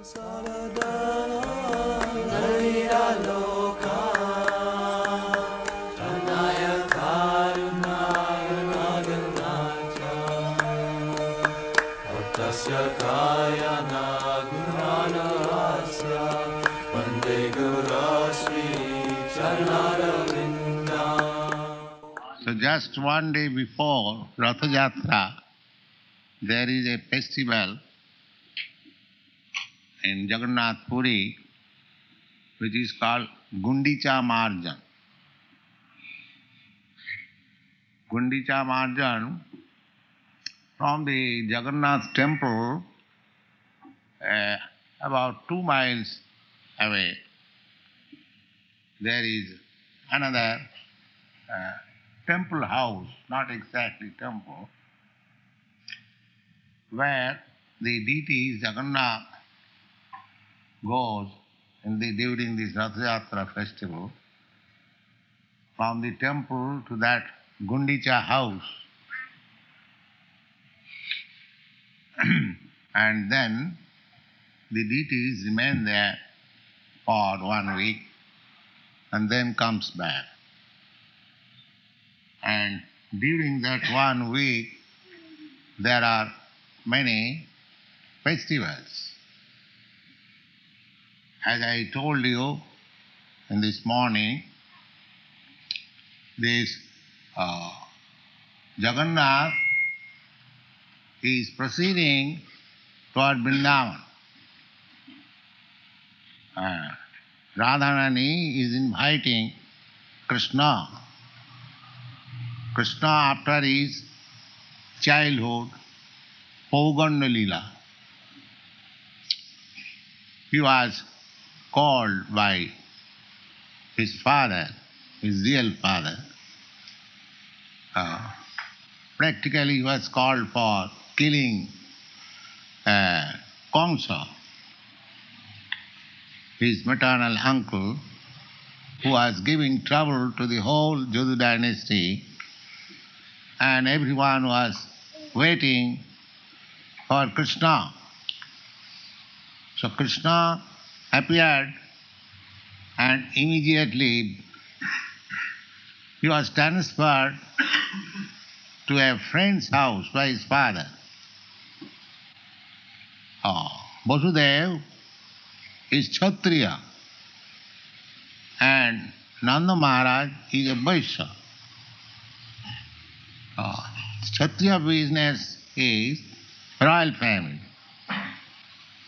So just one day before Ratha Yatra, there is a festival in Jagannath Puri which is called Gundicha Marjan. Gundicha Marjan, from the Jagannath temple, about 2 miles away, there is another temple house, not exactly temple, where the deity Jagannath goes during this Ratha Yatra festival from the temple to that Gundicha house. And then the deities remain there for 1 week and then comes back. And during that 1 week, there are many festivals. As I told you in this morning, this Jagannath is proceeding toward Vrindavan. Radharani is inviting Krishna. Krishna, after his childhood, Pauganda Lila, he was called by his father, his real father. Practically he was called for killing Kamsa, his maternal uncle, who was giving trouble to the whole Yadu dynasty, and everyone was waiting for Krishna. So Krishna appeared, and immediately he was transferred to a friend's house by his father. Vasudev is Kshatriya and Nanda Maharaj is a Vaishya. Kshatriya business is royal family,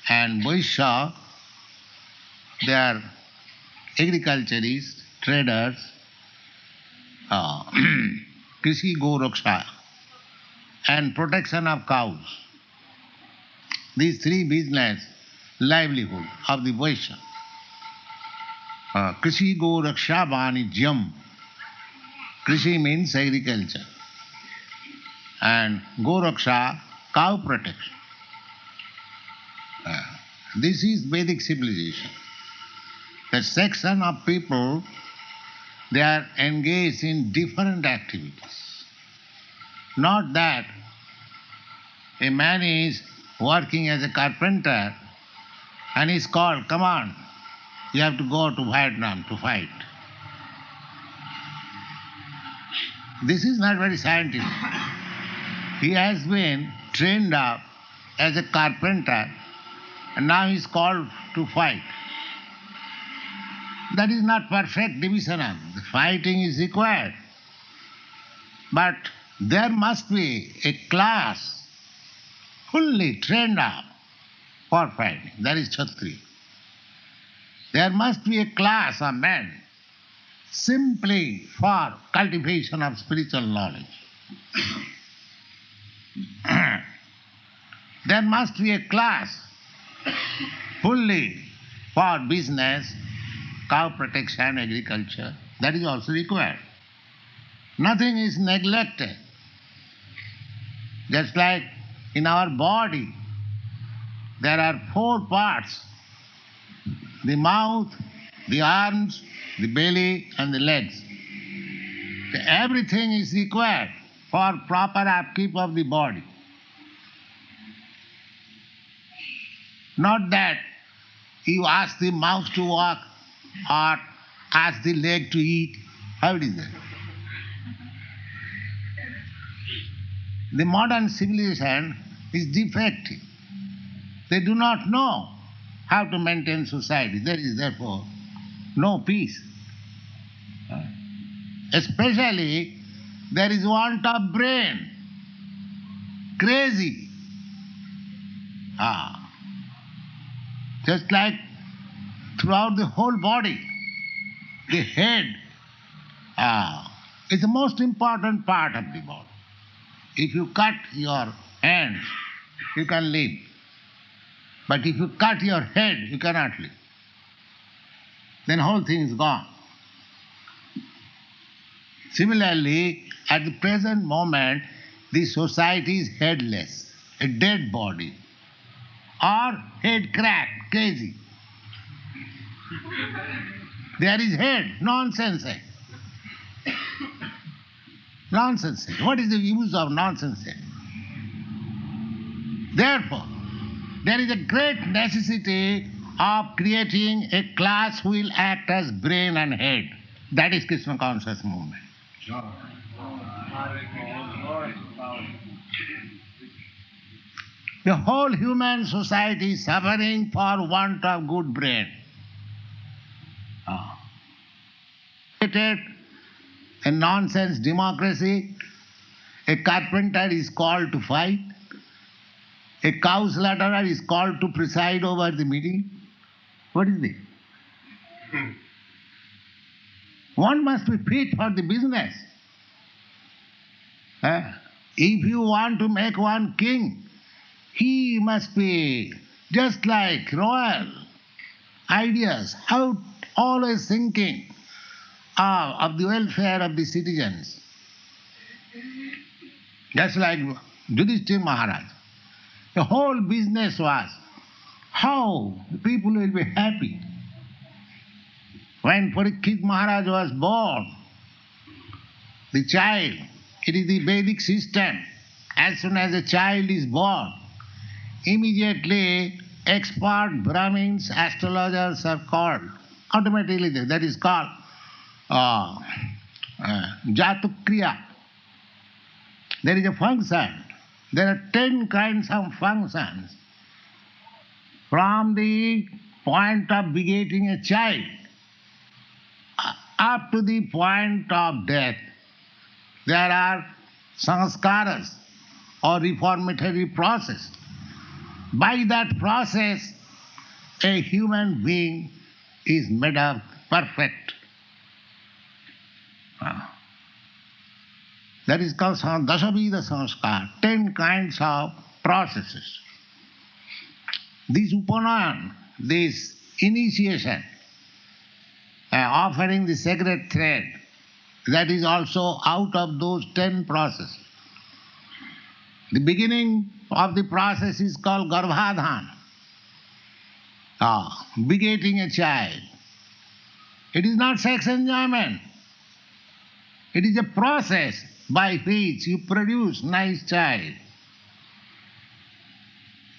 and Vaishya, they are agriculturists, traders, Krishi Goraksha, and protection of cows. These three business livelihood of the Vaishya. Krishi Goraksha Vanijyam. Krishi means agriculture, and Goraksha, cow protection. This is Vedic civilization. That section of people, they are engaged in different activities. Not that a man is working as a carpenter and is called, come on, you have to go to Vietnam to fight. This is not very scientific. He has been trained up as a carpenter and now he is called to fight. That is not perfect division. The fighting is required. But there must be a class fully trained up for fighting. That is Kshatriya. There must be a class of men simply for cultivation of spiritual knowledge. There must be a class fully for business, cow protection, agriculture. That is also required. Nothing is neglected. Just like in our body, there are 4 parts: the mouth, the arms, the belly, and the legs. Everything is required for proper upkeep of the body. Not that You ask the mouth to walk or ask the leg to eat. How it is that? The modern civilization is defective. They do not know how to maintain society. There is therefore no peace. Especially there is want of brain. Crazy. Just like throughout the whole body, the head is the most important part of the body. If you cut your hands, you can live. But if you cut your head, you cannot live. Then whole thing is gone. Similarly, at the present moment, the society is headless, a dead body, or head cracked, crazy. There is head, nonsense. Nonsense. What is the use of nonsense? Therefore, there is a great necessity of creating a class who will act as brain and head. That is Krishna conscious movement. The whole human society is suffering for want of good brain. Created a nonsense democracy. A carpenter is called to fight. A cow slaughterer is called to preside over the meeting. What is this? One must be fit for the business. If you want to make one king, he must be just like royal ideas, how always thinking of the welfare of the citizens. Just like Yudhishthira Maharaj. The whole business was how people will be happy. When Parikshit Maharaj was born, the child, it is the Vedic system. As soon as a child is born, immediately expert Brahmins, astrologers are called. Automatically that is called Jatukriya. There is a function. There are 10 kinds of functions. From the point of begetting a child up to the point of death, there are sanskaras or reformatory process. By that process, a human being is made up perfect. That is called Dasavida Sanskar, 10 kinds of processes. This Upanayan, this initiation, offering the sacred thread, that is also out of those 10 processes. The beginning of the process is called Garbhadhan, begetting a child. It is not sex enjoyment. It is a process by which you produce nice child.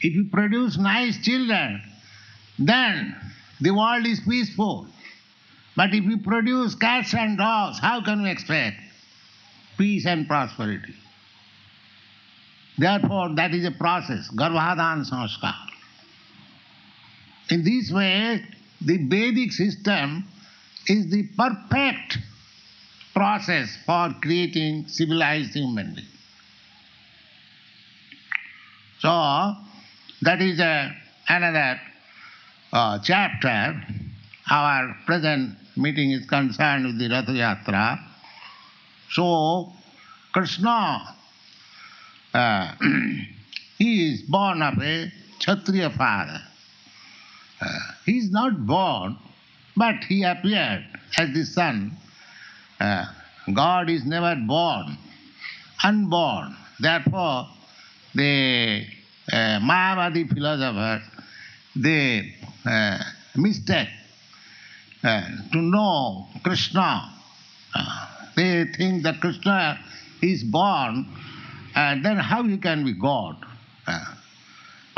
If you produce nice children, then the world is peaceful. But if you produce cats and dogs, how can we expect peace and prosperity? Therefore, that is a process, Garbhadhan Sanskar. In this way, the Vedic system is the perfect process for creating civilized human beings. So, that is another chapter. Our present meeting is concerned with the Ratha Yatra. So, Krishna, he is born of a Kshatriya father. He is not born, but he appeared as the son. God is never born, unborn. Therefore, the Mayavadi philosophers, they mistake to know Krishna. They think that Krishna is born, then how he can be God?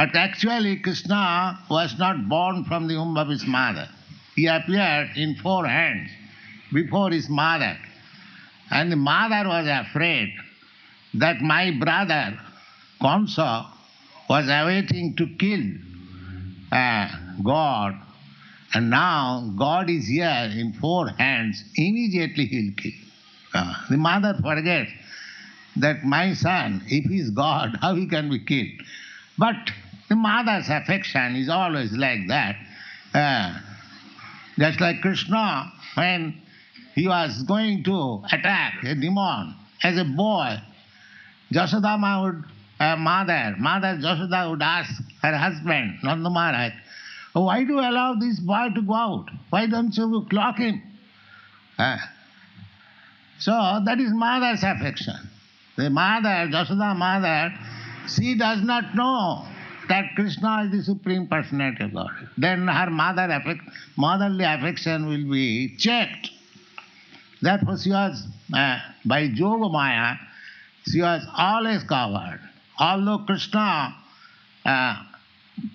But actually Krishna was not born from the womb of his mother. He appeared in 4 hands before his mother. And the mother was afraid that my brother Kamsa was awaiting to kill God. And now God is here in 4 hands, immediately he'll kill. The mother forgets that my son, if he is God, how he can be killed? But the mother's affection is always like that. Just like Krishna, when he was going to attack a demon as a boy, Mother Jashoda would ask her husband, Nanda Maharaj, why do you allow this boy to go out? Why don't you clock him? So that is mother's affection. The mother, Jashoda mother, she does not know that Krishna is the Supreme Personality of God. Then her motherly affection will be checked. Therefore she was, by Yoga Maya, she was always covered. Although Krishna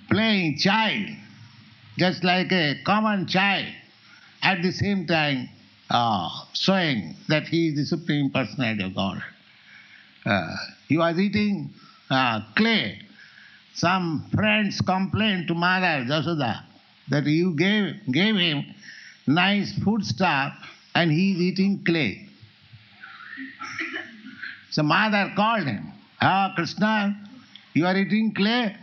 playing child, just like a common child, at the same time showing that he is the Supreme Personality of God. He was eating clay. Some friends complained to Mother Jashoda that you gave him nice food stuff and he is eating clay. So Mother called him, Krishna, you are eating clay?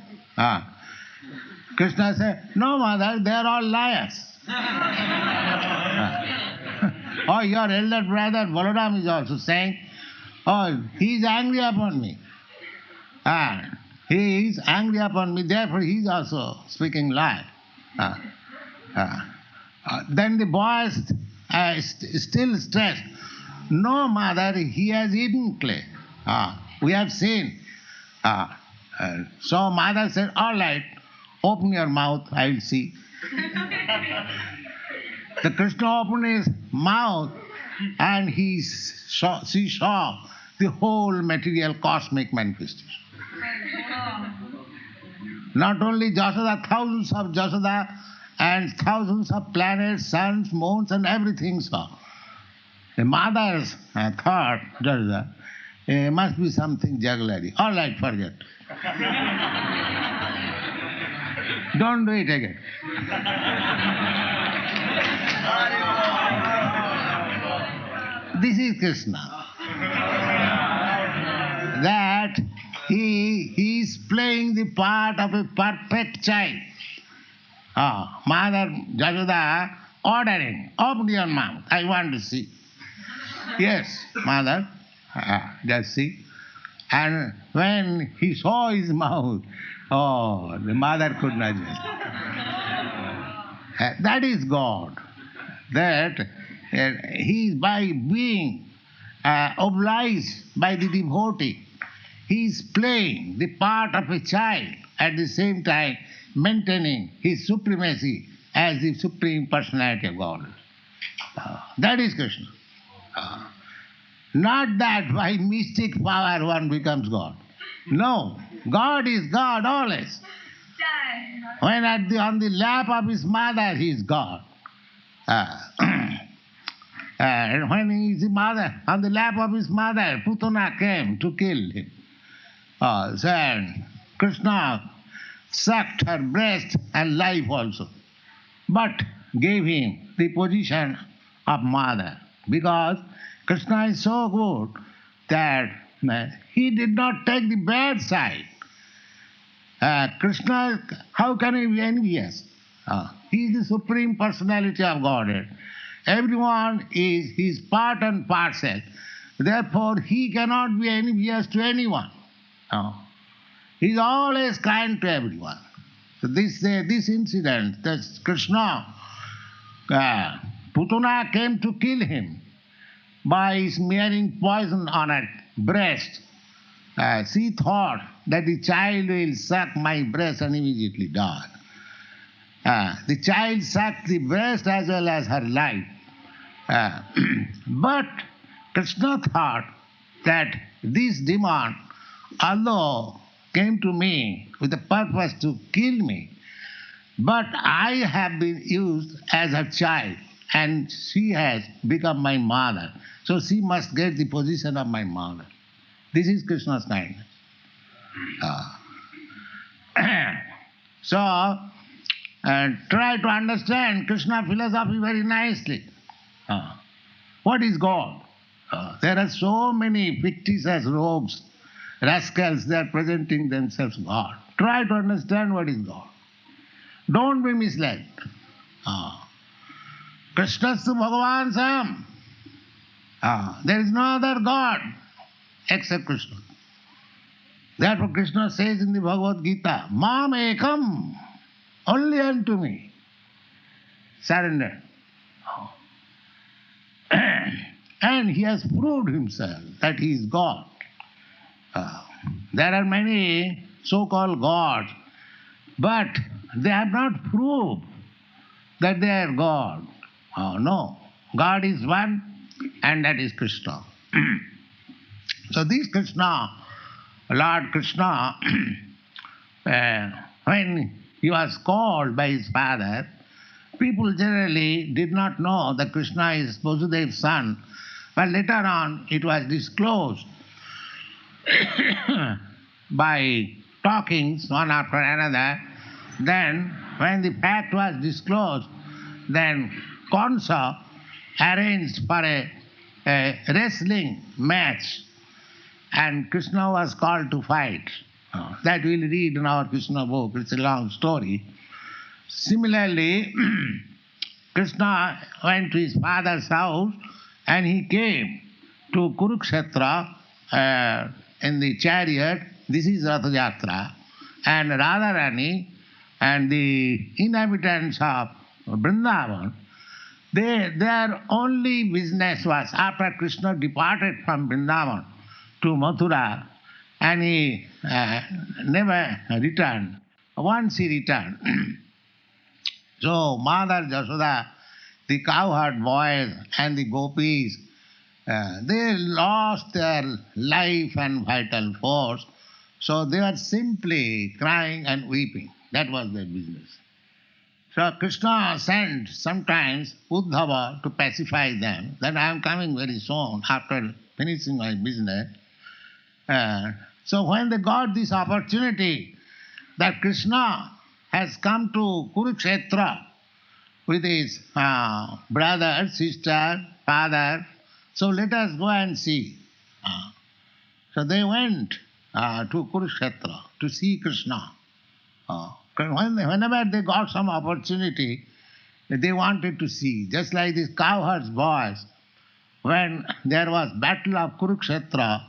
Krishna said, no Mother, they are all liars. Your elder brother Balaram is also saying, he is angry upon me. He is angry upon me, therefore he is also speaking lie. Then the boy still stressed, no Mother, he has eaten clay. We have seen. So Mother said, all right, open your mouth, I will see. The Krishna opened his mouth and she saw the whole material cosmic manifestation. Not only Jashoda, thousands of Jashoda and thousands of planets, suns, moons and everything saw. The mothers thought, Jashoda, must be something jugglery. All right, forget. Don't do it again. This is Krishna. That he is playing the part of a perfect child. Mother Jashoda ordering, open your mouth, I want to see. Yes, Mother, just see. And when he saw his mouth, the mother could not just. That is God. That he is by being obliged by the devotee, he is playing the part of a child, at the same time maintaining his supremacy as the Supreme Personality of God. That is Krishna. Not that by mystic power one becomes God. No, God is God always. When on the lap of his mother he is God. And when he is on the lap of his mother, Putana came to kill him. So Krishna sucked her breast and life also, but gave him the position of mother, because Krishna is so good that he did not take the bad side. Krishna, how can he be envious? He is the Supreme Personality of Godhead. Everyone is his part and parcel. Therefore, he cannot be envious to anyone. He is always kind to everyone. So this incident, that Krishna, Putana came to kill him by smearing poison on her breast. She thought that the child will suck my breast and immediately die. The child sucked the breast as well as her life. But Krishna thought that this demon, although came to me with the purpose to kill me. But I have been used as a child, and she has become my mother. So she must get the position of my mother. This is Krishna's kindness. So, try to understand Krishna philosophy very nicely. What is God? There are so many fictitious rogues, rascals, they are presenting themselves God. Try to understand what is God. Don't be misled. Krishnastu Bhagavan Sam. There is no other God except Krishna. Therefore Krishna says in the Bhagavad Gita, Mam ekam, only unto me. Surrender. And he has proved himself that he is God. There are many so-called gods, but they have not proved that they are God. No. God is one, and that is Krishna. So this Krishna, Lord Krishna, when he was called by his father, people generally did not know that Krishna is Vasudev's son, but later on it was disclosed by talkings one after another. Then when the fact was disclosed, then Kansa arranged for a wrestling match, and Krishna was called to fight. That we'll read in our Krishna book. It's a long story. Similarly, Krishna went to his father's house and he came to Kurukshetra in the chariot. This is Ratha Yatra. And Radharani and the inhabitants of Vrindavan, their only business was, after Krishna departed from Vrindavan to Mathura, and he never returned. Once he returned, so Mother Jasoda, the cowherd boys and the gopis, they lost their life and vital force, so they were simply crying and weeping. That was their business. So Krishna sent sometimes Uddhava to pacify them, that I am coming very soon after finishing my business. So when they got this opportunity that Krishna has come to Kurukshetra with his brother, sister, father, so let us go and see. So they went to Kurukshetra to see Krishna. Whenever they got some opportunity, they wanted to see. Just like these cowherds boys, when there was battle of Kurukshetra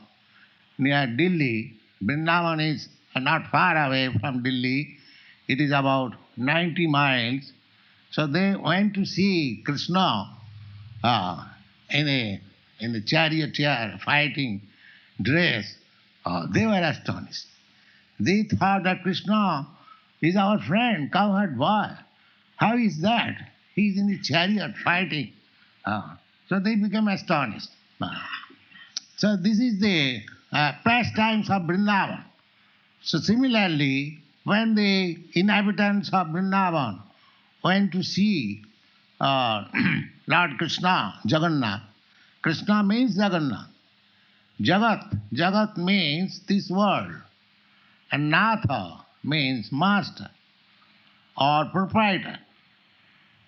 near Delhi, Vrindavan is not far away from Delhi. It is about 90 miles. So they went to see Krishna in a charioteer fighting dress. They were astonished. They thought that Krishna is our friend, cowherd boy. How is that? He is in the chariot fighting. So they became astonished. So this is the pastimes of Vrindavan. So similarly, when the inhabitants of Vrindavan went to see Lord Krishna, Jagannath, Krishna means Jagannath. Jagat means this world. And Natha means master or proprietor.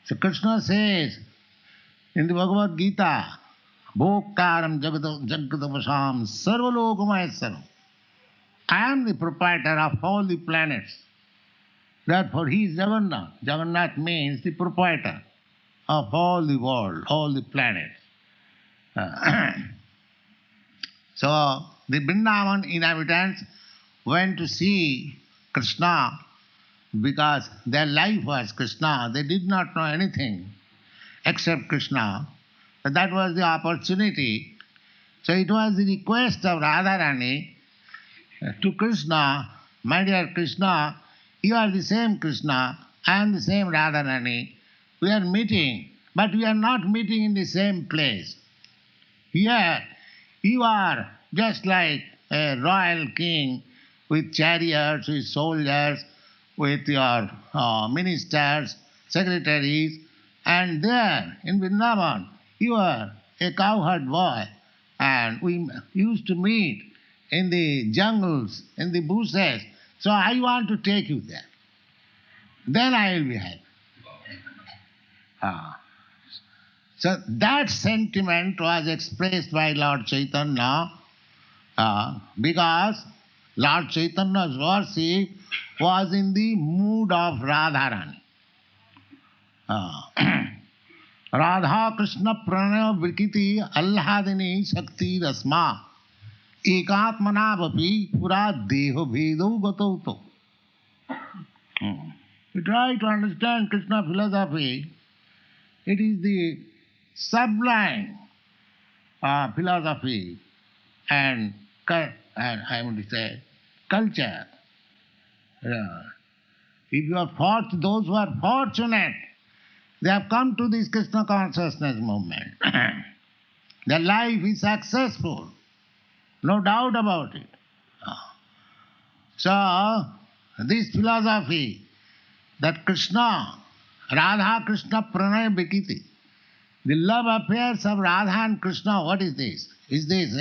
So Krishna says in the Bhagavad Gita, Bhoktaram Jagadavasam Sarvalokamayassaram. I am the proprietor of all the planets. Therefore he is Jagannath. Jagannath means the proprietor of all the world, all the planets. So the Vrindavan inhabitants went to see Krishna because their life was Krishna. They did not know anything except Krishna. But that was the opportunity. So it was the request of Radharani to Krishna, my dear Krishna, you are the same Krishna, I am the same Radharani. We are meeting, but we are not meeting in the same place. Here, you are just like a royal king with chariots, with soldiers, with your ministers, secretaries, and there in Vrindavan, you are a cowherd boy, and we used to meet in the jungles, in the bushes, so I want to take you there. Then I will be happy. So that sentiment was expressed by Lord Chaitanya because Lord Chaitanya's worship was in the mood of Radharani. Radha Krishna Pranaya Vikiti Allahadini Shakti Rasma Ekatmanavapi Pura Deho Vedo Gatauto. You try to understand Krishna philosophy, it is the sublime philosophy and I want to say culture. If you are those who are fortunate, they have come to this Krishna consciousness movement. Their life is successful, no doubt about it. So, this philosophy that Krishna, Radha Krishna Pranaya Vikiti, the love affairs of Radha and Krishna, what is this? Is this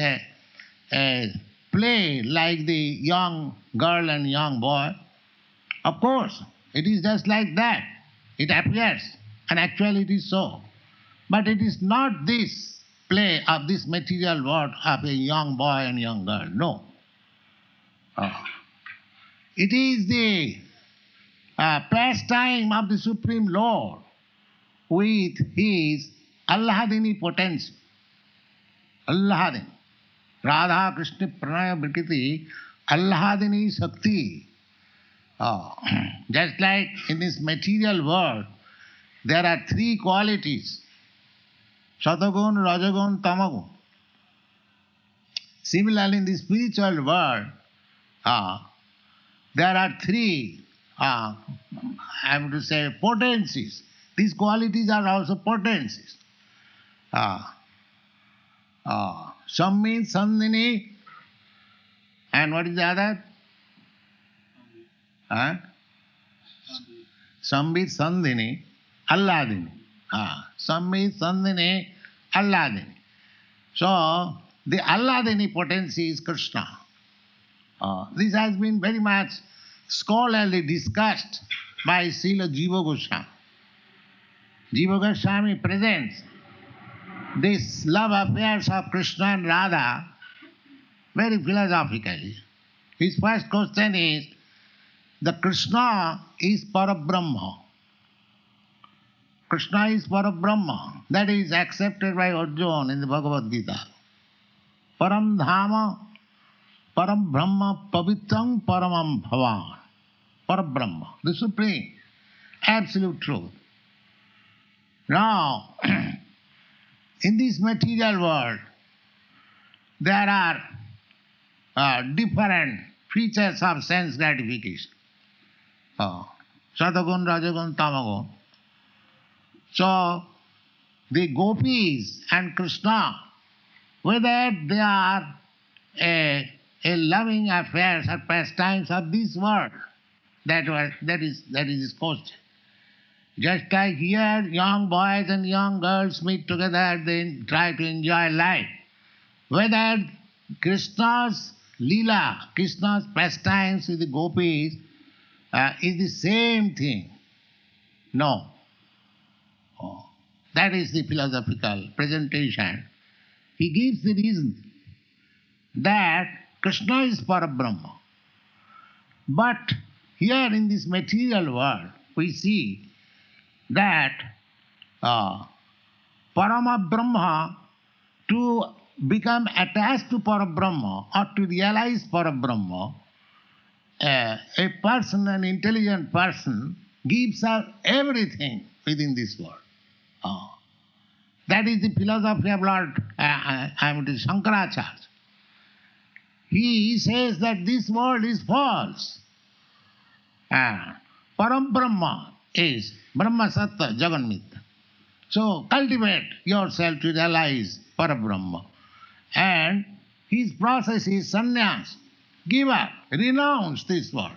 a play like the young girl and young boy? Of course, it is just like that. It appears, and actually it is so. But it is not this play of this material world of a young boy and young girl. No. It is the pastime of the Supreme Lord with His Allahadini potency. Allahadini. Radha Krishna Pranaya Vikiti Allahadini Shakti. Just like in this material world, there are three qualities. Satagun, Rajagun, Tamagun. Similarly, in the spiritual world, there are three, I am to say, potencies. These qualities are also potencies. Sammi, Sandhini, and what is the other? Sammi, Sandhini, Alladini. Sammi, Sandhini, Alladini. So, the Alladini potency is Krishna. This has been very much scholarly discussed by Srila Jiva Goswami. Jiva Goswami presents this love affairs of Krishna and Radha very philosophically. His first question is, the Krishna is Parabrahma. Krishna is Parabrahma. That is accepted by Arjuna in the Bhagavad Gita. Param Dhama, Param Brahma, Pavitram Paramam Bhavan. Parabrahma, the Supreme, absolute truth. Now, in this material world, there are different features of sense gratification. Satagun, Rajagun, Tamagun. So, the gopis and Krishna, whether they are a loving affairs or pastimes of this world, that is his question. Just like here, young boys and young girls meet together, they try to enjoy life. Whether Krishna's Leela, Krishna's pastimes with the gopis is the same thing. No. That is the philosophical presentation. He gives the reason that Krishna is Parabrahma. But here in this material world, we see that Parama Brahma, to become attached to Parabrahma or to realize Parabrahma, a person, an intelligent person, gives up everything within this world. That is the philosophy of Lord Shankaracharya. He says that this world is false. Param Brahma is Brahma Sattva Jagan Mithya. So cultivate yourself to realize Parabrahma. And his process is sannyas. Give up, renounce this world.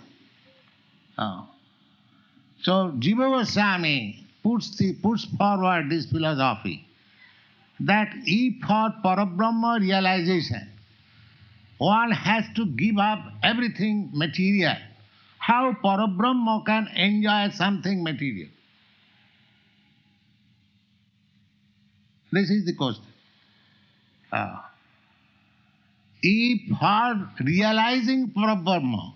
So Jiva Goswami puts forward this philosophy that if for Parabrahma realization one has to give up everything material, how Parabrahma can enjoy something material? This is the question. If for realizing Parabrahma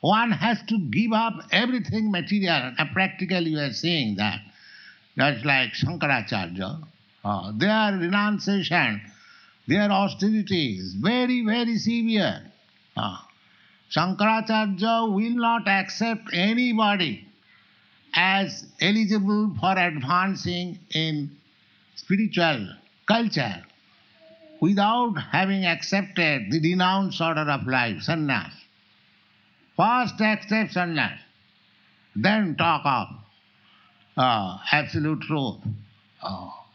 one has to give up everything material, and practically you are saying that, that's like Shankaracharya, their renunciation, their austerity is very, very severe. Shankaracharya will not accept anybody as eligible for advancing in spiritual culture without having accepted the renounced order of life, sannyas. First accept sannyas, then talk of absolute truth.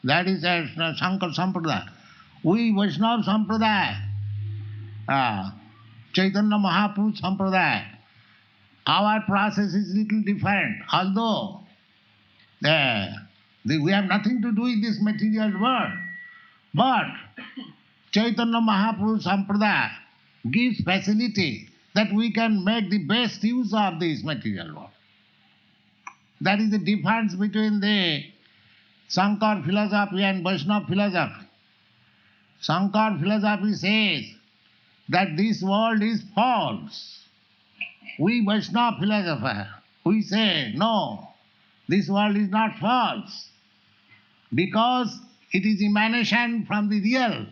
That is Shankar Sampradaya. We Vaishnava Sampradaya, Chaitanya Mahaprabhu Sampradaya, our process is little different. Although we have nothing to do with this material world, but Chaitanya Mahaprabhu Sampradaya gives facility that we can make the best use of this material world. That is the difference between the Sankar philosophy and Vaishnava philosophy. Sankar philosophy says that this world is false. We Vaishnava philosophers, we say, no, this world is not false, because it is emanation from the real,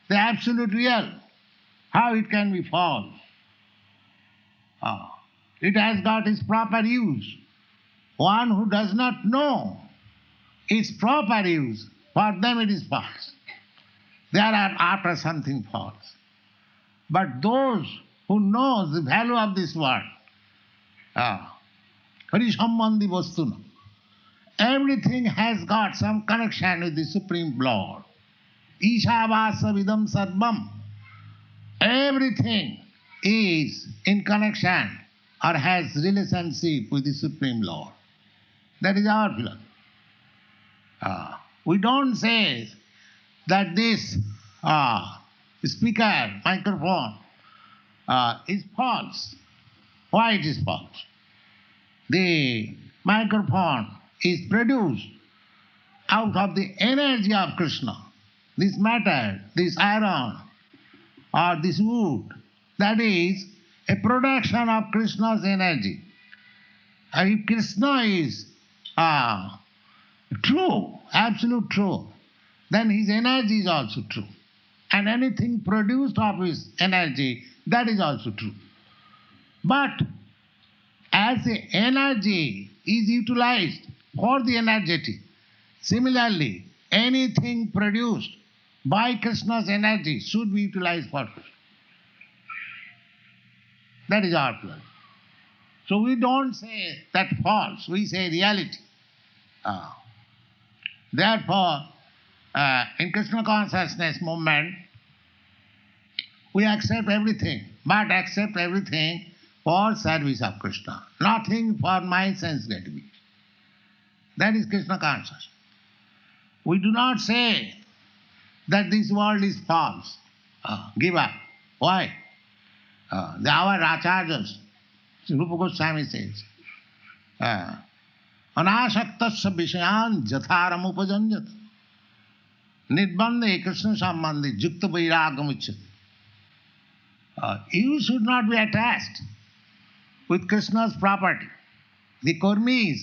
the absolute real. How it can be false? It has got its proper use. One who does not know its proper use, for them it is false. They are after something false. But those who know the value of this world, Hare Sambandhi Vastuna, everything has got some connection with the Supreme Lord. Ishavasa vidam sarvam. Everything is in connection or has relationship with the Supreme Lord. That is our philosophy. We don't say that this speaker, microphone, is false. Why it is false? The microphone is produced out of the energy of Krishna. This matter, this iron, or this wood, that is a production of Krishna's energy. And if Krishna is true, absolute true, then his energy is also true. And anything produced of his energy, that is also true. But as the energy is utilized for the energetic, similarly, anything produced by Krishna's energy should be utilized for Krishna. That is our plan. So we don't say that false, we say reality. Therefore, in Krishna consciousness movement, we accept everything, but accept everything for service of Krishna, nothing for my sense gratification. That is Krishna consciousness. We do not say that this world is false. Give up. Why? Our acharyas, Rupa Goswami says, anasaktasya vishayan jatharam upajanjat nidbandhe Krishna sambandhe jukta vairagam. You should not be attached with Krishna's property. The Kurmis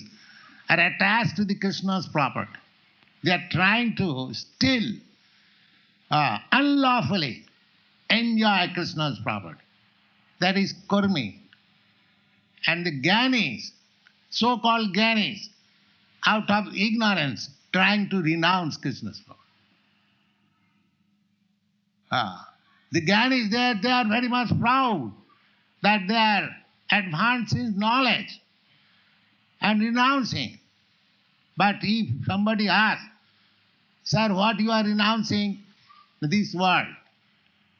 are attached to the Krishna's property. They are trying to still unlawfully enjoy Krishna's property. That is Kurmi. And the Gyanis, so-called Gyanis, out of ignorance, trying to renounce Krishna's property. The Gyanis, they are very much proud that they are advancing knowledge and renouncing. But if somebody asks, sir, what you are renouncing? This world.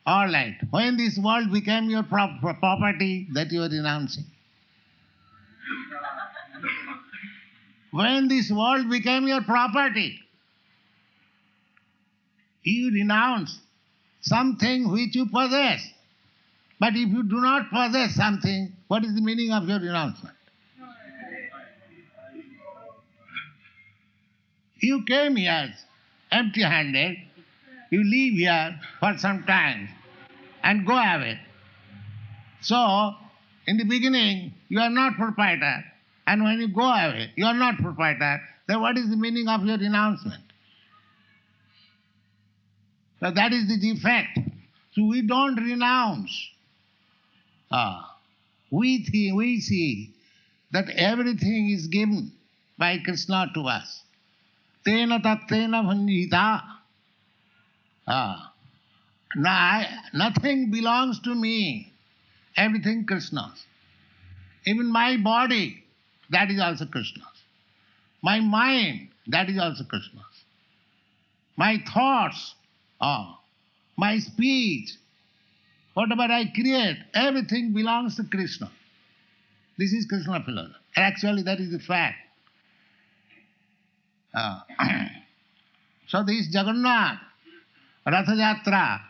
All right. When this world became your property, that you are renouncing. When this world became your property, you renounce something which you possess. But if you do not possess something, what is the meaning of your renouncement? You came here empty-handed, you live here for some time and go away. So, in the beginning, you are not proprietor, and when you go away, you are not proprietor. Then what is the meaning of your renouncement? So that is the defect. So we don't renounce. We see that everything is given by Krishna to us. Tena tattena bhanjita. Nothing belongs to me. Everything Krishna's. Even my body, that is also Krishna's. My mind, that is also Krishna's. My thoughts, my speech, whatever I create, everything belongs to Krishna. This is Krishna philosophy. Actually, that is the fact. So this Jagannath Ratha Yatra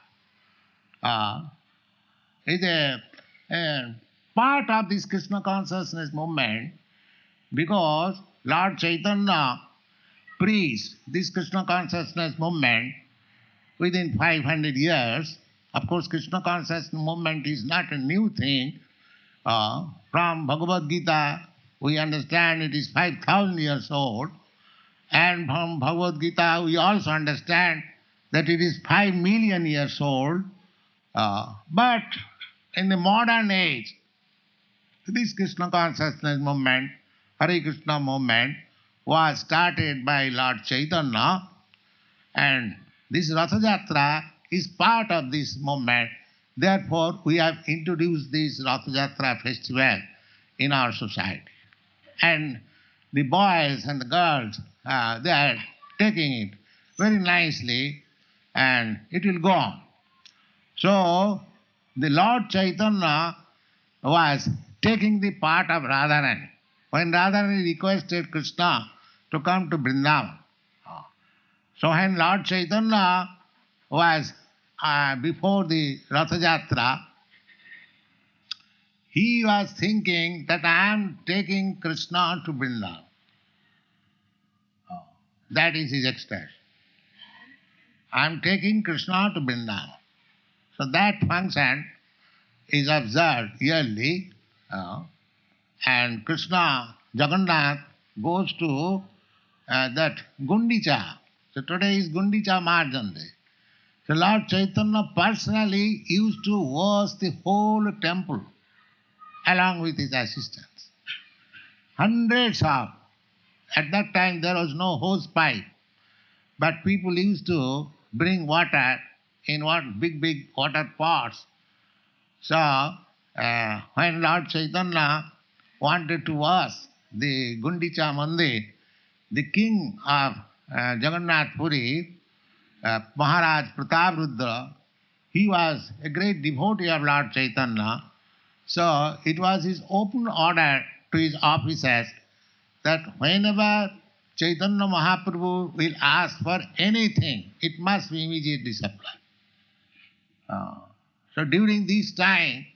is a part of this Krishna consciousness movement, because Lord Chaitanya preached this Krishna consciousness movement within 500 years. Of course, Krishna consciousness movement is not a new thing. From Bhagavad Gita, we understand it is 5,000 years old. And from Bhagavad Gita, we also understand that it is 5 million years old. But in the modern age, this Krishna consciousness movement, Hare Krishna movement, was started by Lord Chaitanya, and this Ratha Yatra is part of this movement. Therefore, we have introduced this Ratha Yatra festival in our society. And the boys and the girls, they are taking it very nicely, and it will go on. So, the Lord Chaitanya was taking the part of Radharani. When Radharani requested Krishna to come to Vrindavan, so when Lord Chaitanya was before the Ratha Yatra, he was thinking that I am taking Krishna to Vrindavan. That is his expression. I am taking Krishna to Vrindavan. So that function is observed yearly, and Krishna, Jagannath, goes to that Gundicha. So today is Gundicha Marjan Day. So Lord Chaitanya personally used to wash the whole temple along with his assistants. Hundreds of, at that time there was no hose pipe, but people used to bring water in big water pots. So when Lord Chaitanya wanted to wash the Gundicha Mandir, the king of Jagannath Puri, Maharaj Prataprudra, he was a great devotee of Lord Chaitanya. So it was his open order to his officers that whenever Chaitanya Mahaprabhu will ask for anything, it must be immediately supplied. So during this time,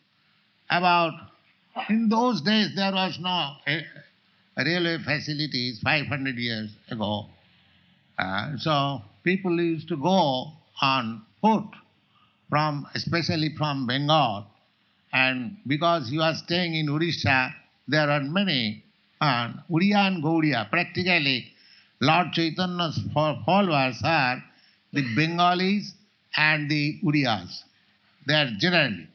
in those days there was no railway facilities 500 years ago. So people used to go on foot, especially from Bengal. And because he was staying in Odisha, there are many Uriya and Gaudiya. Practically, Lord Chaitanya's followers are the Bengalis and the Uriyas. They are generally.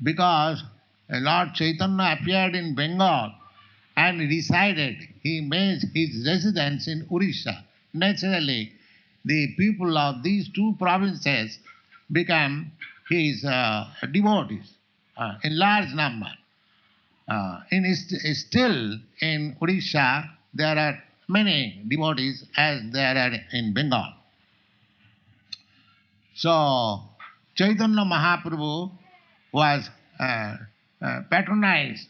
Because Lord Chaitanya appeared in Bengal and he made his residence in Odisha. Naturally, the people of these two provinces became his devotees in large number. Still in Odisha, there are many devotees as there are in Bengal. So, Chaitanya Mahaprabhu was patronized,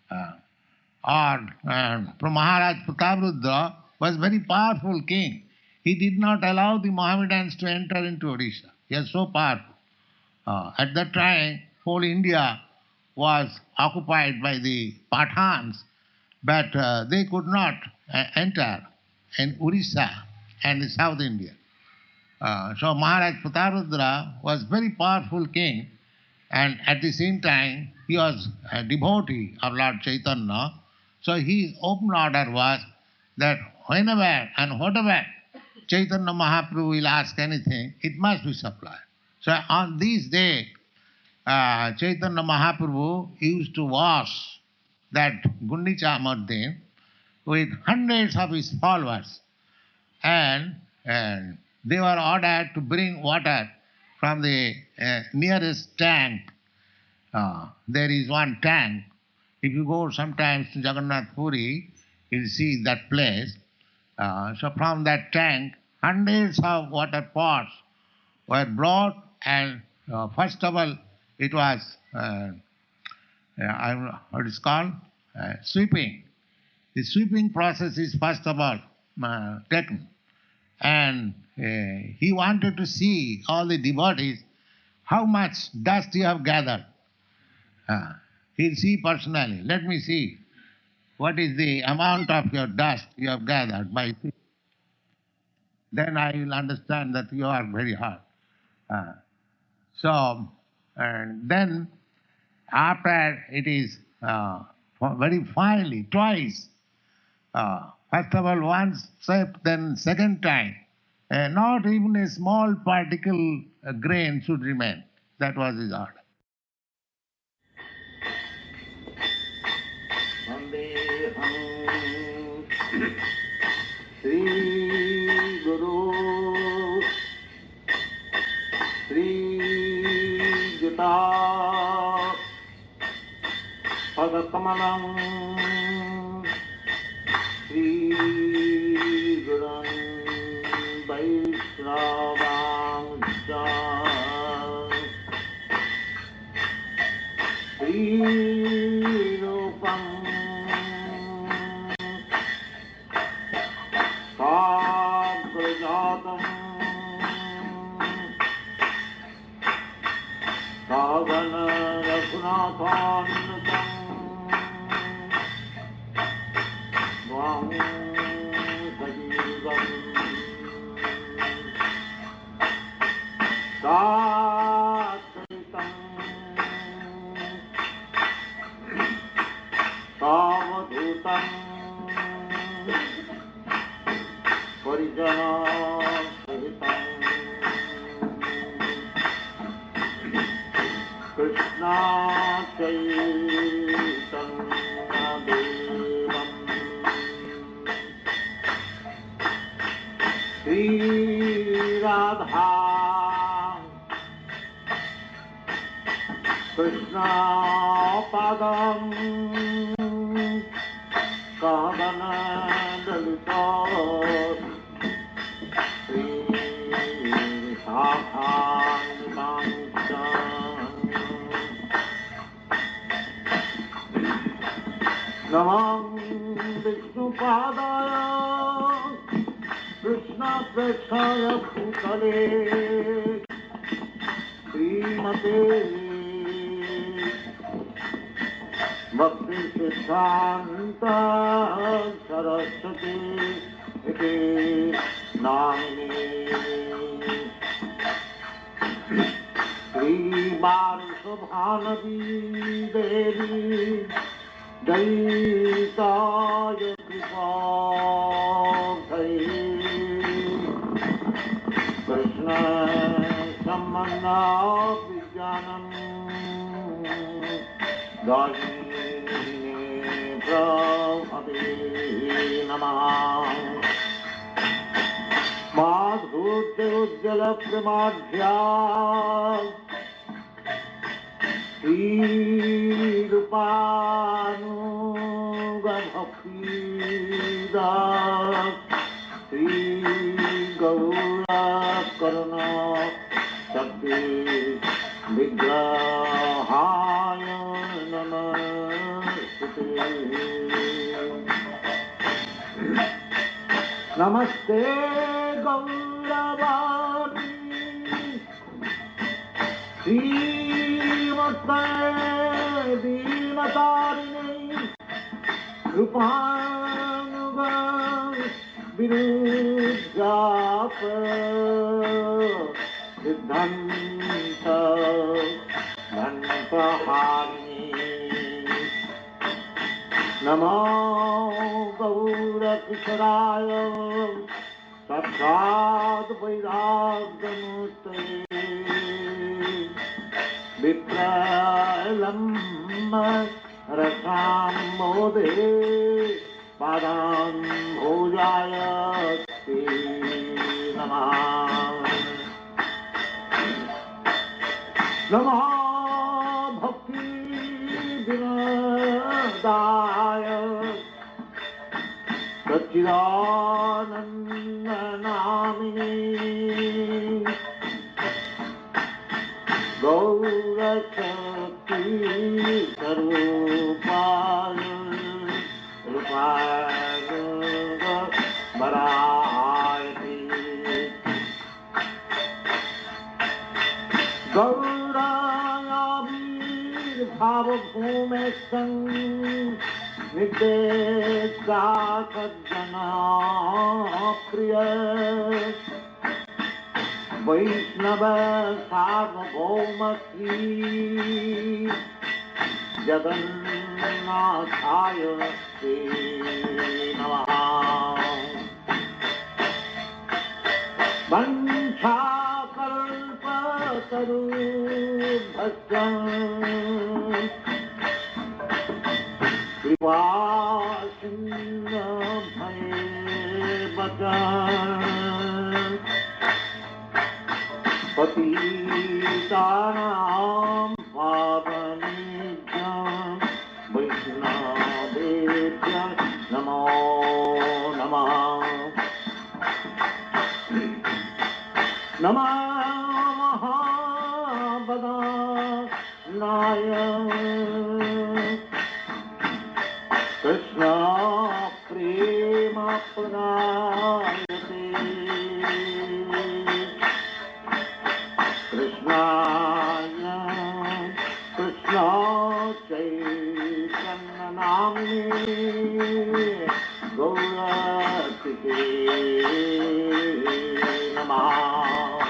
from Maharaj Prataprudra was very powerful king. He did not allow the Mohammedans to enter into Odisha. He was so powerful. At that time, whole India was occupied by the Pathans, but they could not enter in Orissa and the South India. So Maharaj Prataprudra was very powerful king, and at the same time he was a devotee of Lord Chaitanya. So his open order was that whenever and whatever Chaitanya Mahaprabhu will ask anything, it must be supplied. So on this day, Chaitanya Mahaprabhu used to wash that Gundicha Mardin with hundreds of his followers, and they were ordered to bring water from the nearest tank. There is one tank. If you go sometimes to Jagannath Puri, you'll see that place. So from that tank, hundreds of water pots were brought, and first of all, it was what is called sweeping. The sweeping process is first of all taken, and he wanted to see all the devotees how much dust you have gathered. He'll see personally. Let me see what is the amount of your dust you have gathered by. Then I will understand that you are very hard. So, and then after it is very finely, twice, first of all once swept, then second time, not even a small particle grain should remain. That was his order. Sri Guru Sri Juta Padakamalam Sri Guran Vaishnavang Sri Rupam Sagrajatam Sagana Raghunathanutam Dvam Sajivam Satritam Savadhutam Parijana Sahitam Krishna Chaitanya Devam Sri Radha Krishna Padam Kadana Dalita Sri Namam Vishnu Padaya Krishna Preshaya Bhutale Srimate Bhakti Siddhanta Saraswati Iti Namini Sri Barsubhanavi Devi Daitaya Kripabhai Krishna Samana Vijnanam Dajine Prabhati Namah Madhurte Ujjala Pramadhya Sri Rupanuga Bhaktida Sri Gaura Karuna Shakti Namaste Gauravani Srimate Dinatarini Rupanuga Vinujapa Siddhanta Dantahani Namo Gaurapisaraya Sakshat Vairagdamute Vipralamma Rasambodhe Padam Bhojayate Namah Namah Bhakti Vinodaya Satchidananda Namini Gaura Shakti Sarupaya Rupaya Varayati Gaurayavir Bhavabhumestan Nidesha Sajjana Priya Vaishnava Sarvabhauma Sri Jagannathaya Te Namah Vanchakalpatarubhasya Kripasindhabhayevata Patitanam Pavanijam Vaishnavebhya Namo Namah Namah Mahabhadanaya Krishna Prema Pranayate Krishnaya Krishna Chaitanya Namini Gauratike Namah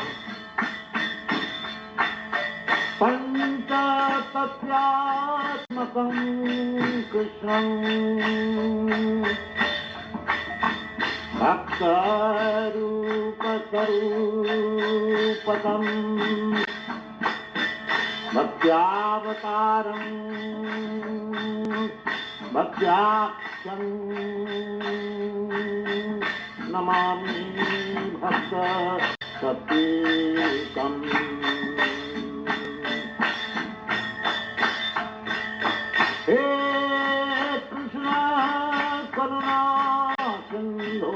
Panchatatyatmakam Krishnam Bhaktarupasarupatam Bhaktyavataram Bhaktyaksham Namami Bhakta Satyekam He Krishna Karuna Sindho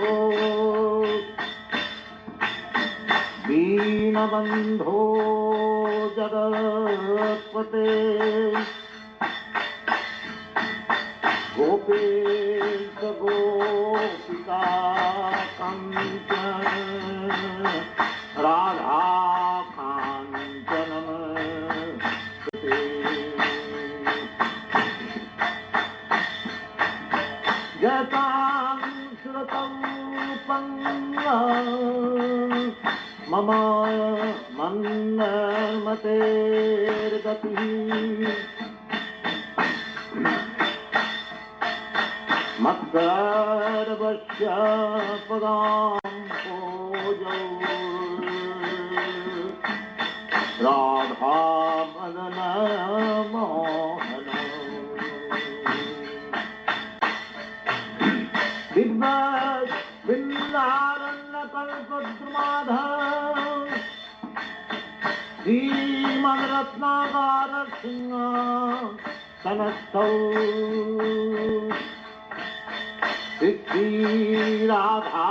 Deenabandho Jagatpate Gopesha Gopika Kancana Radha Kancana Jatam Shratam Panga Mama Manamater Gati Magdarbhasya Padam Pojo Radha Madana Mohana Digbaj Vindarana Kalpadrumadha Srimad Ratnagara Singha Sanastau Sri Radha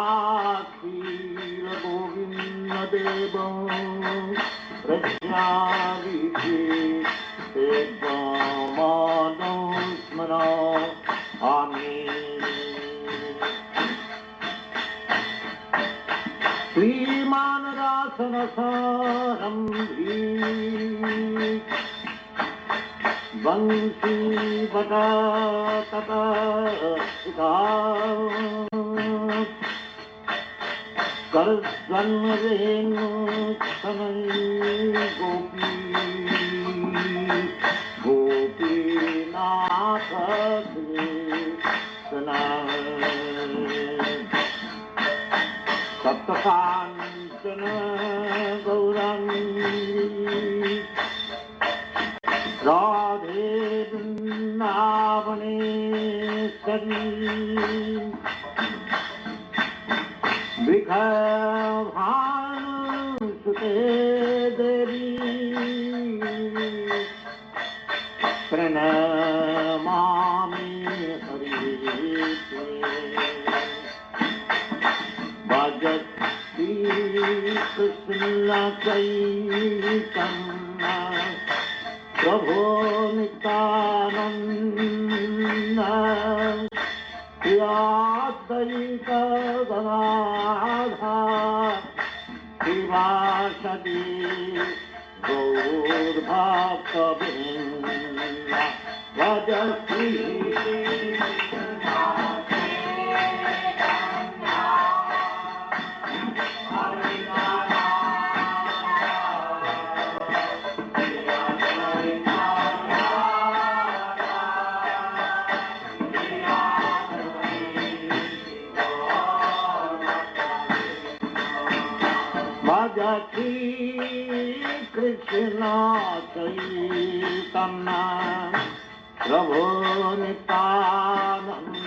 Kira Govinda Deva Prajnaviti Deva Madhusmana Amen श्रीमानदासनसारम्भी वंशी बटा तथा करस्वन्रेणु समय गोपी गोपीनाथ कृष्ण सप्तकाञ्चन गौराङ्गी राधे वृन्दावनेश्वरी विघभानुसुते देवी प्रणमामि हरिप्रिये भजति कृष्ण चैतन्य प्रभो नित्यानन्द श्रीअद्वैत गदाधर श्रीवासदि गौरभक्तवृन्द भज श्री भजति कृष्ण चैतन्य प्रभो नित्यानन्द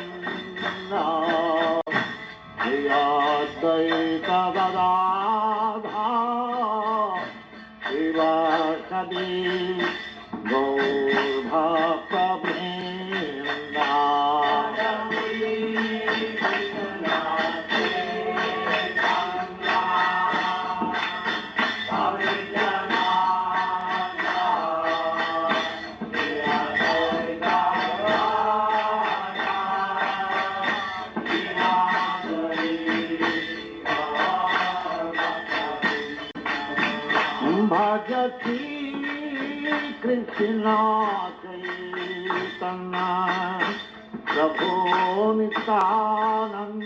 श्री अद्वैत गदाधर श्रीवासदि गौरभक्तवृन्द भजति कृष्ण चैतन्य प्रभो Nityanand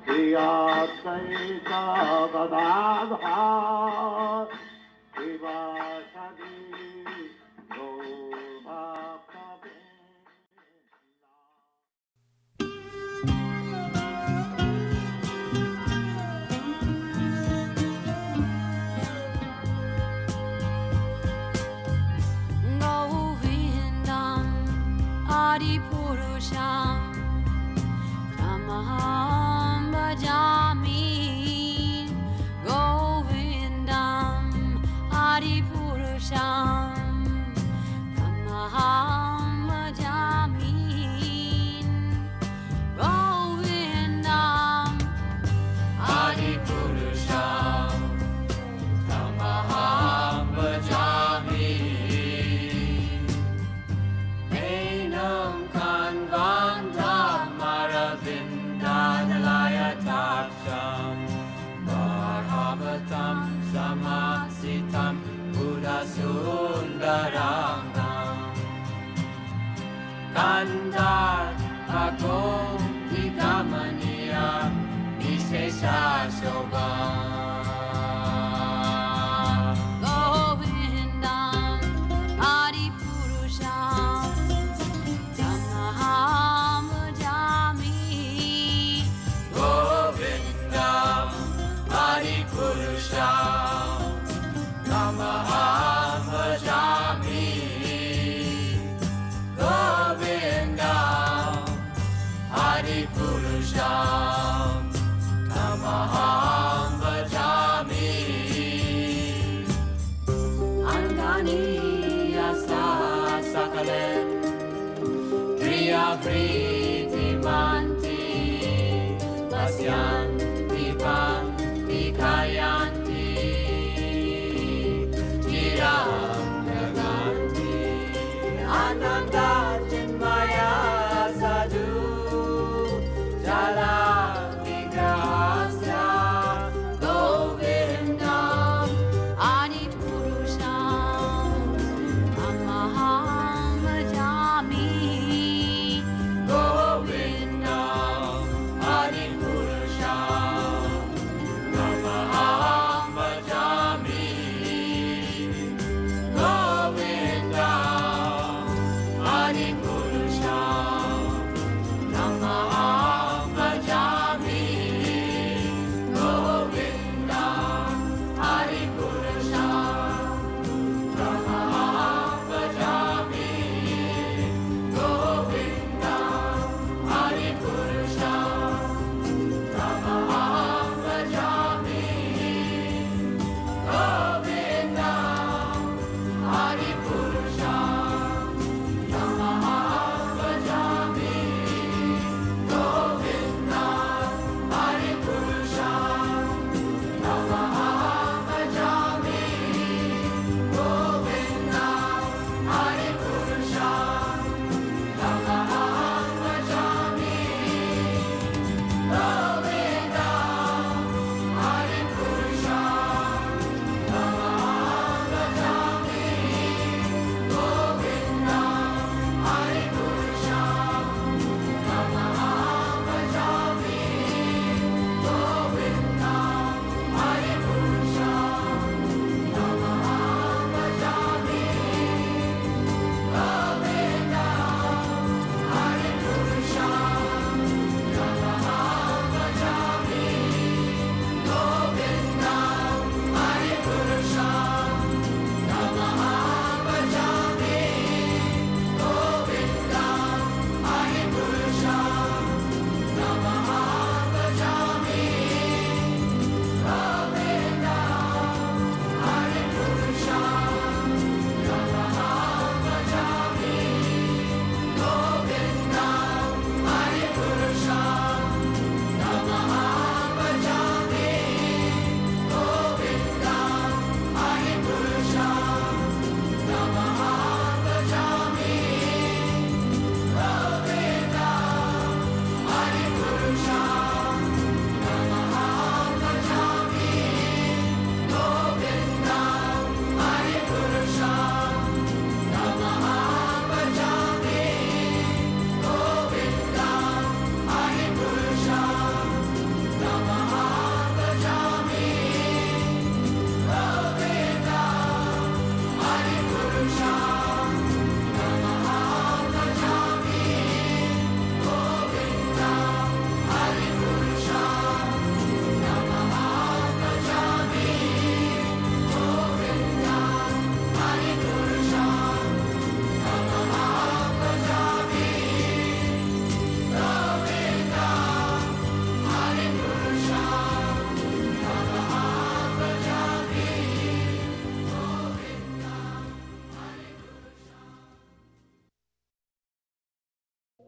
Shri Advaita Gadadhar श्रीवासदि Purusham Tamaham Bhajami Govindam Adi Purusham Tamaham Bhajami Govindam Adi Purusham Tamaham Bhajami Samasitam Buddha Sundarangam Kandar Agom Vikamaniya Vishesha Shobham Govindam Adi Purusham Tamaham Bhajami Govindam Adi Purusham Tamaham Bhajami Govindam Adi Purusham Tamaham Bhajami Angani Asa Sakalen Priya Priti Manti Pasyanti Panti Kayanti Jiram Naganti Ananda Chinmaya Sadhu Jala Vigraha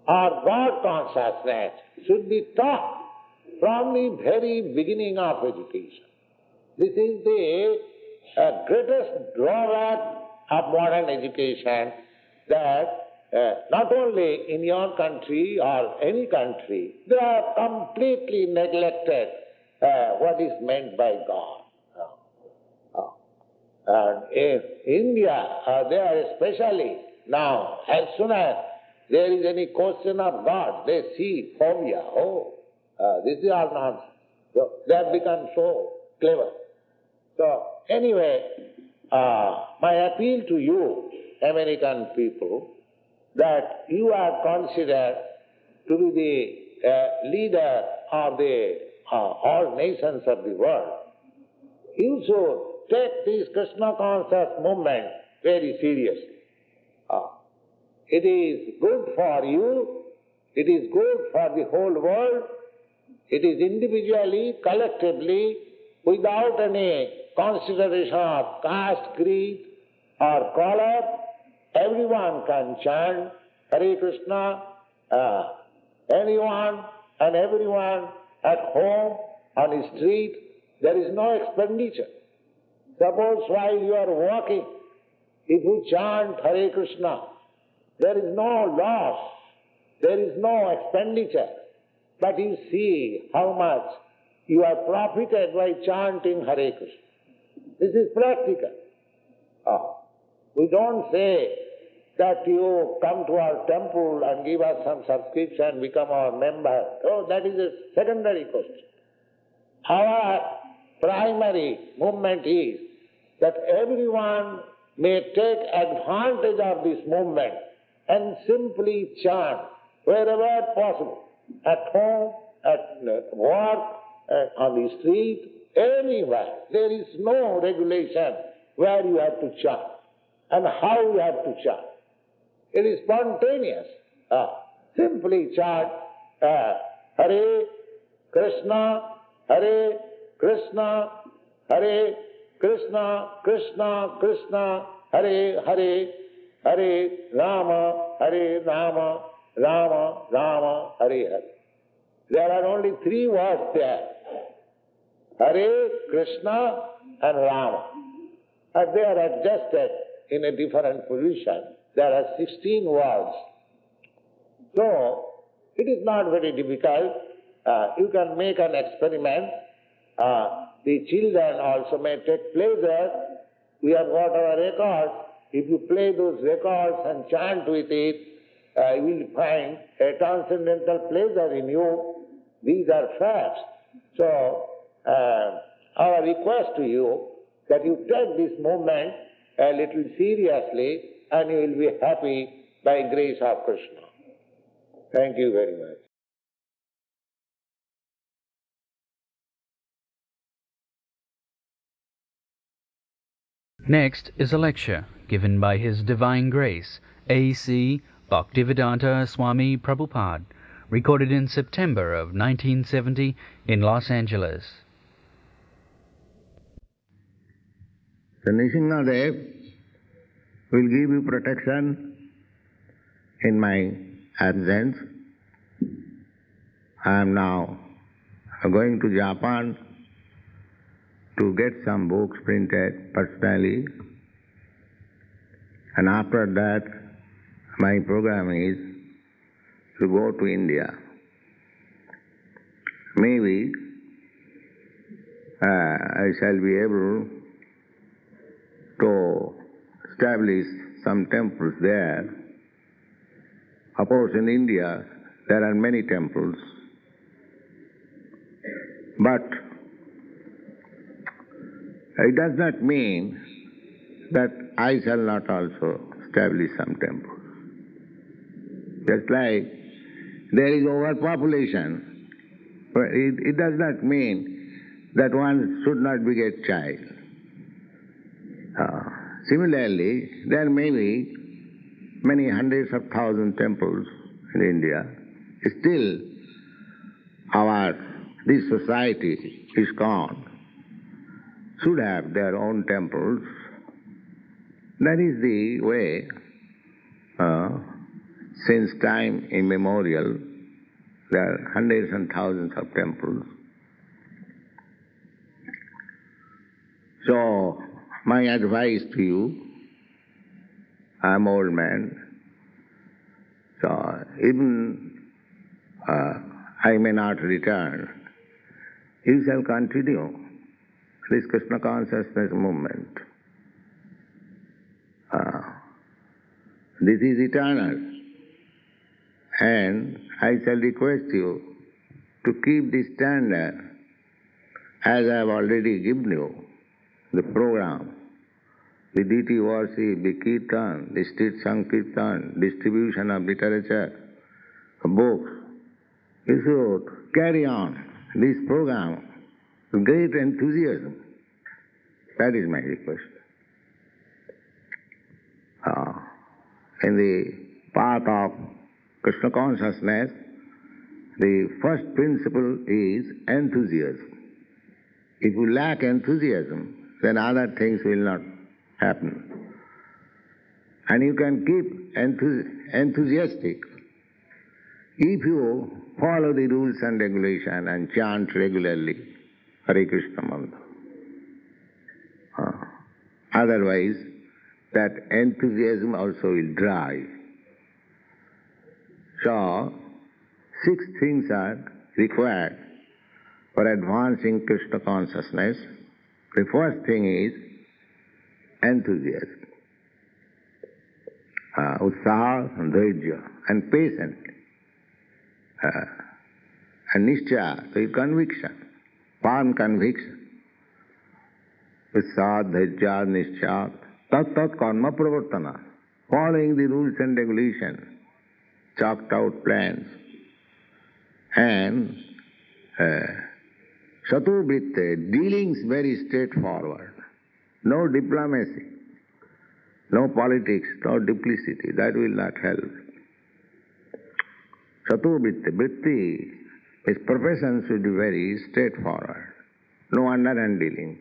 or God consciousness should be taught from the very beginning of education. This is the greatest drawback of modern education, that not only in your country or any country, they have completely neglected what is meant by God. And in India, there especially now, as soon as there is any question of God, they see phobia. This is all nonsense. So they have become so clever. So anyway, my appeal to you, American people, that you are considered to be the leader of the all nations of the world. You should take this Krishna conscious movement very seriously. It is good for you, it is good for the whole world, it is individually, collectively, without any consideration of caste, creed or color. Everyone can chant Hare Krishna, anyone and everyone at home, on the street. There is no expenditure. Suppose while you are walking, if you chant Hare Krishna, there is no loss, there is no expenditure, but you see how much you are profited by chanting Hare Krishna. This is practical. We don't say that you come to our temple and give us some subscription, become our member. Oh, that is a secondary question. Our primary movement is that everyone may take advantage of this movement and simply chant wherever possible, at home, at work, on the street, anywhere. There is no regulation where you have to chant and how you have to chant. It is spontaneous. Simply chant Hare Krishna, Hare Krishna, Hare Krishna, Krishna Krishna, Hare Hare, Hare Rama, Hare Rama, Rama Rama, Hare Hare. There are only three words there. Hare, Krishna and Rama. And they are adjusted in a different position. There are 16 words. So, it is not very difficult. You can make an experiment. The children also may take pleasure. We have got our records. If you play those records and chant with it, you will find a transcendental pleasure in you. These are facts. So, our request to you that you take this movement a little seriously and you will be happy by grace of Krishna. Thank you very much. Next is a lecture given by His Divine Grace, A.C. Bhaktivedanta Swami Prabhupada, recorded in September of 1970 in Los Angeles. So Nrsimhadev will give you protection in my absence. I am now going to Japan to get some books printed personally, and after that my program is to go to India. Maybe I shall be able to establish some temples there. Of course, in India there are many temples, but it does not mean that I shall not also establish some temples. Just like there is overpopulation, but it does not mean that one should not beget child. Similarly, there may be many hundreds of thousands temples in India. Still, this society is gone, should have their own temples. That is the way Since time immemorial, there are hundreds and thousands of temples. So, my advice to you, I'm old man, so even I may not return, you shall continue this Krishna consciousness movement. This is eternal, and I shall request you to keep this standard as I have already given you the program, the deity worship, the kirtan, the street sankirtan, distribution of literature, books. You should carry on this program with great enthusiasm. That is my request. In the path of Krishna consciousness, the first principle is enthusiasm. If you lack enthusiasm, then other things will not happen. And you can keep enthusiastic if you follow the rules and regulation and chant regularly Hare Krishna mantra. Otherwise, that enthusiasm also will drive. So, 6 things are required for advancing Krishna consciousness. The first thing is enthusiasm, utsaha, dhairya, and patience, and nishcha, the conviction, firm conviction. Utsaha, dhairya, nishcha, tat karma pravartana, following the rules and regulations, chalked out plans, and Satuvritte, dealings very straightforward. No diplomacy, no politics, no duplicity. That will not help. Satuvritte, vritti, his profession should be very straightforward. No underhand dealings.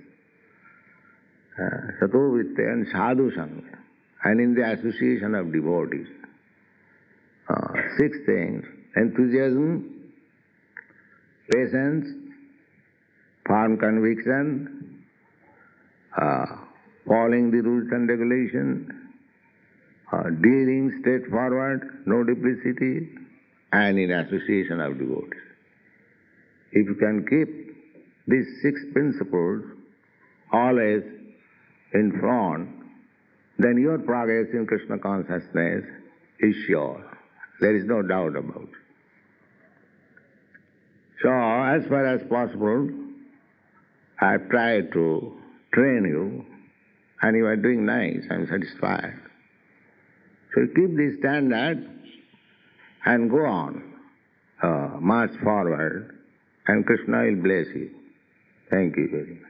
Satuvritte and sadhu sangha, and in the association of devotees. 6 things: enthusiasm, patience, firm conviction, following the rules and regulations, dealing straightforward, no duplicity, and in association of devotees. If you can keep these 6 principles always in front, then your progress in Krishna consciousness is sure. There is no doubt about it. So, as far as possible, I have tried to train you, and you are doing nice. I am satisfied. So keep this standard and go on, march forward, and Krishna will bless you. Thank you very much.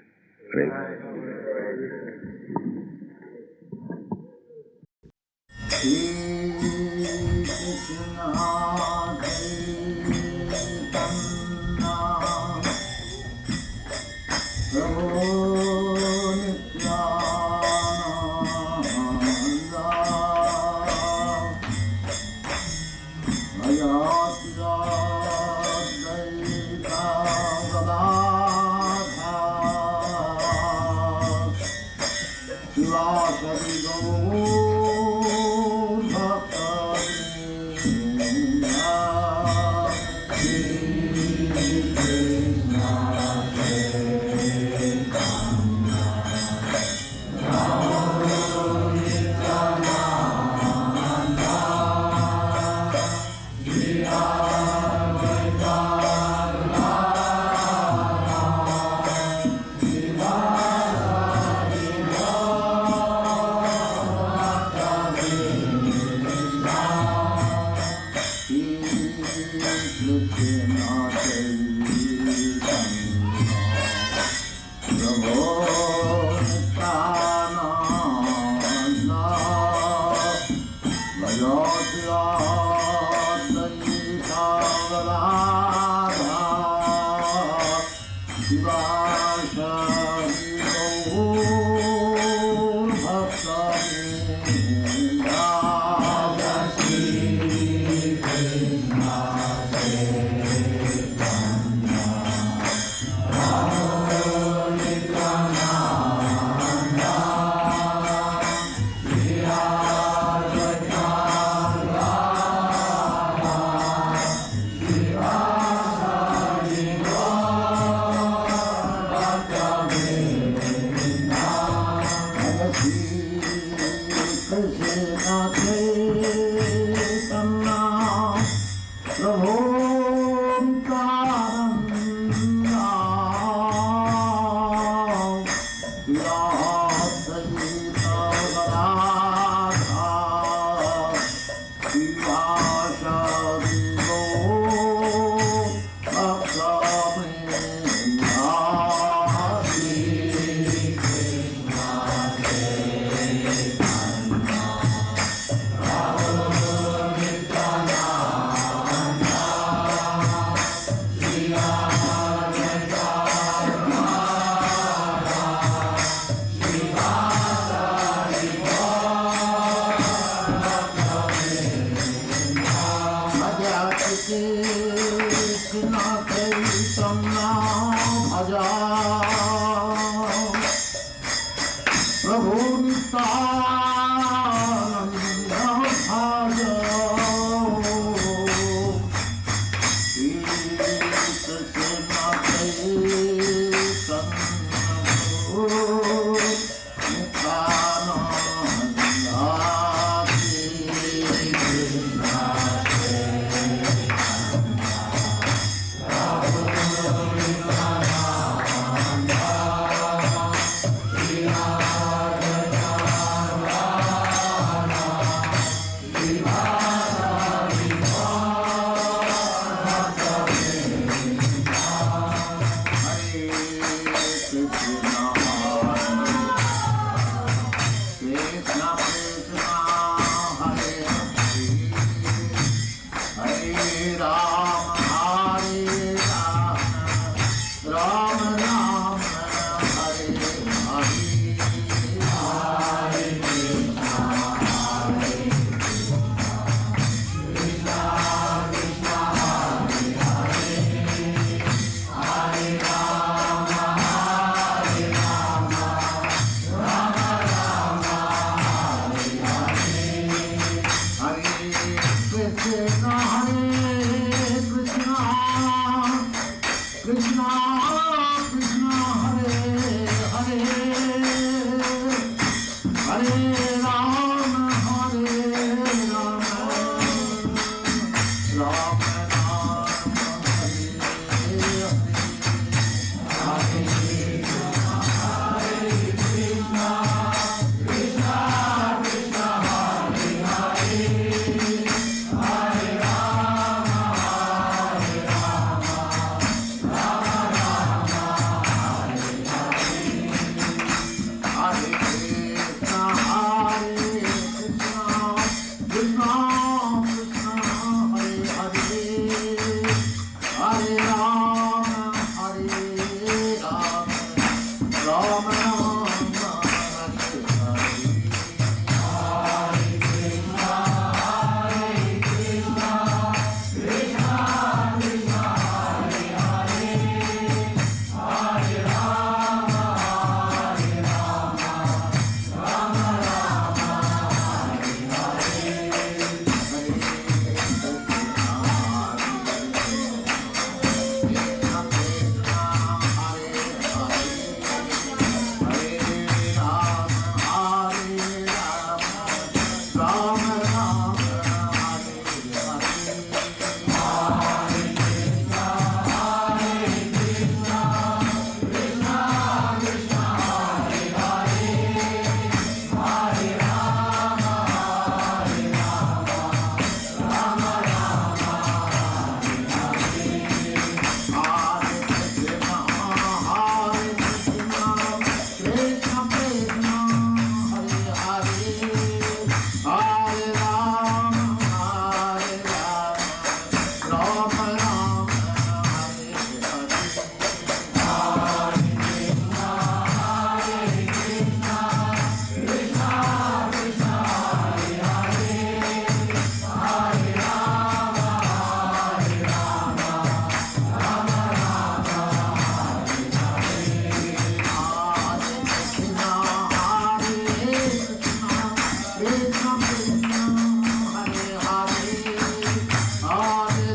Rama Rama Hare Krishna Krishna Hare Hare Hare Rama Hare Rama Rama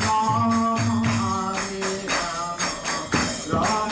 Rama Hare Rama